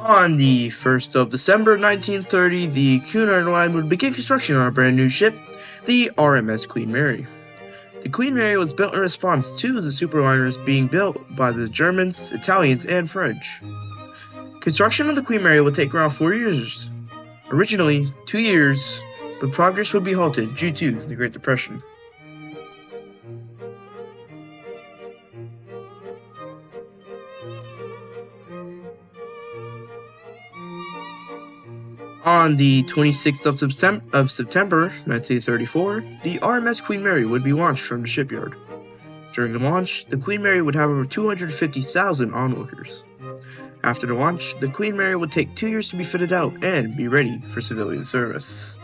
On the 1st of December 1930, the Cunard Line would begin construction on a brand new ship, the RMS Queen Mary. The Queen Mary was built in response to the superliners being built by the Germans, Italians, and French. Construction of the Queen Mary would take around 4 years. Originally, 2 years, but progress would be halted due to the Great Depression. On the 26th of September 1934, the RMS Queen Mary would be launched from the shipyard. During the launch, the Queen Mary would have over 250,000 onlookers. After the launch, the Queen Mary would take 2 years to be fitted out and be ready for civilian service.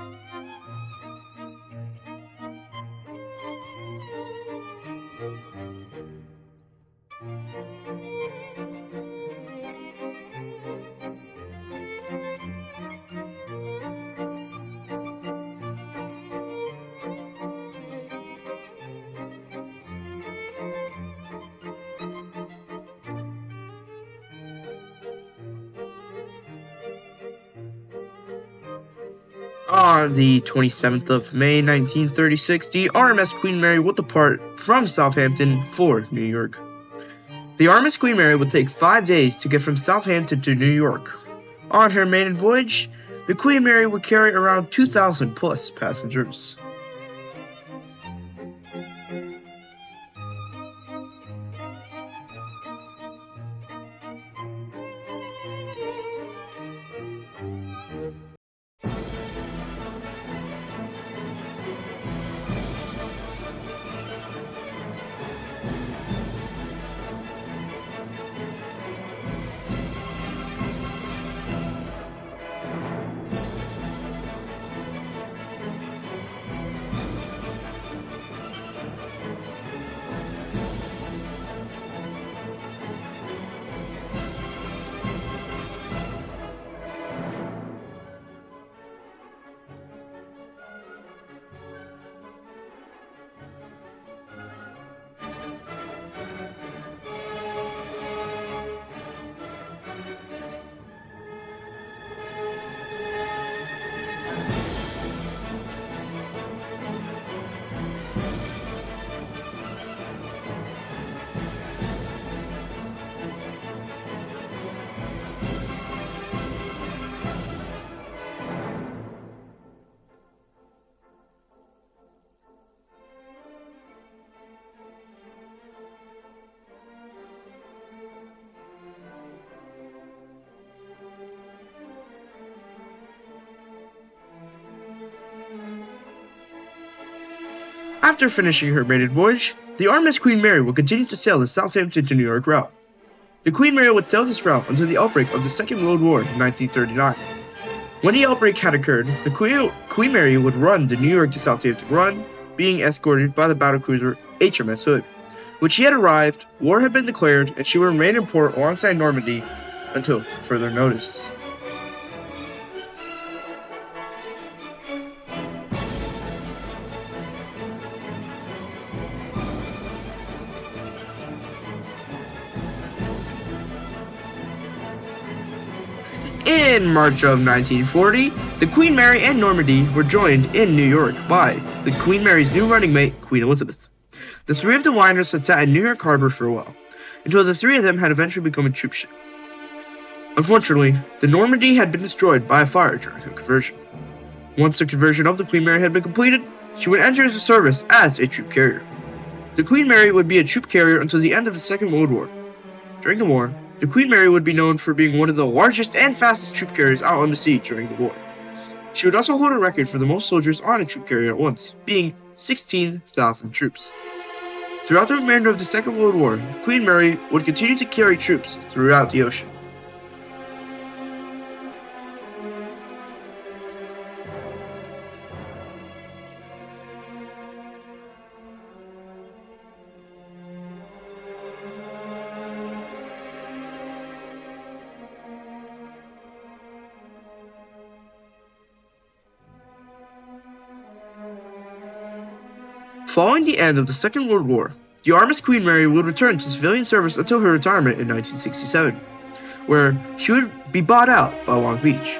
On the 27th of May 1936, the RMS Queen Mary would depart from Southampton for New York. The RMS Queen Mary would take 5 days to get from Southampton to New York. On her maiden voyage, the Queen Mary would carry around 2,000 plus passengers. After finishing her maiden voyage, the RMS Queen Mary would continue to sail the Southampton to New York route. The Queen Mary would sail this route until the outbreak of the Second World War in 1939. When the outbreak had occurred, the Queen Mary would run the New York to Southampton run, being escorted by the battlecruiser HMS Hood. When she had arrived, war had been declared, and she would remain in port alongside Normandy until further notice. In March of 1940, the Queen Mary and Normandy were joined in New York by the Queen Mary's new running mate, Queen Elizabeth. The three of the liners had sat in New York Harbor for a while, until the three of them had eventually become a troop ship. Unfortunately, the Normandy had been destroyed by a fire during her conversion. Once the conversion of the Queen Mary had been completed, she would enter into service as a troop carrier. The Queen Mary would be a troop carrier until the end of the Second World War. During the war, the Queen Mary would be known for being one of the largest and fastest troop carriers out on the sea during the war. She would also hold a record for the most soldiers on a troop carrier at once, being 16,000 troops. Throughout the remainder of the Second World War, the Queen Mary would continue to carry troops throughout the ocean. Following the end of the Second World War, the RMS Queen Mary would return to civilian service until her retirement in 1967. where she would be bought out by Long Beach.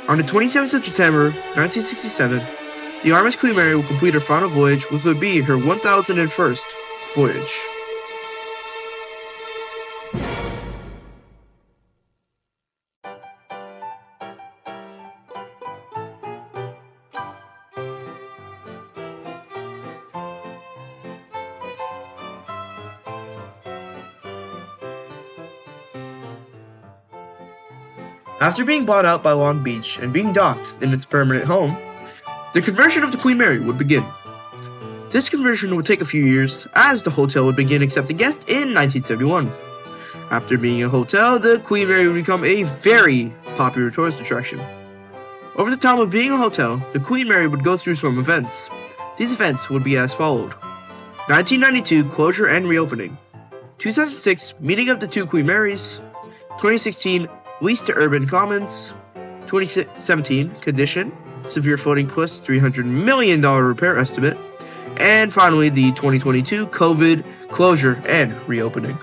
On the 27th of September 1967, the RMS Queen Mary will complete her final voyage, which would be her 1001st voyage. After being bought out by Long Beach and being docked in its permanent home, the conversion of the Queen Mary would begin. This conversion would take a few years, as the hotel would begin accepting guests in 1971. After being a hotel, the Queen Mary would become a very popular tourist attraction. Over the time of being a hotel, the Queen Mary would go through some events. These events would be as followed: 1992 closure and reopening, 2006 meeting of the two Queen Marys, 2016 lease to urban commons, 2017 condition, severe flooding plus $300 million repair estimate, and finally the 2022 COVID closure and reopening.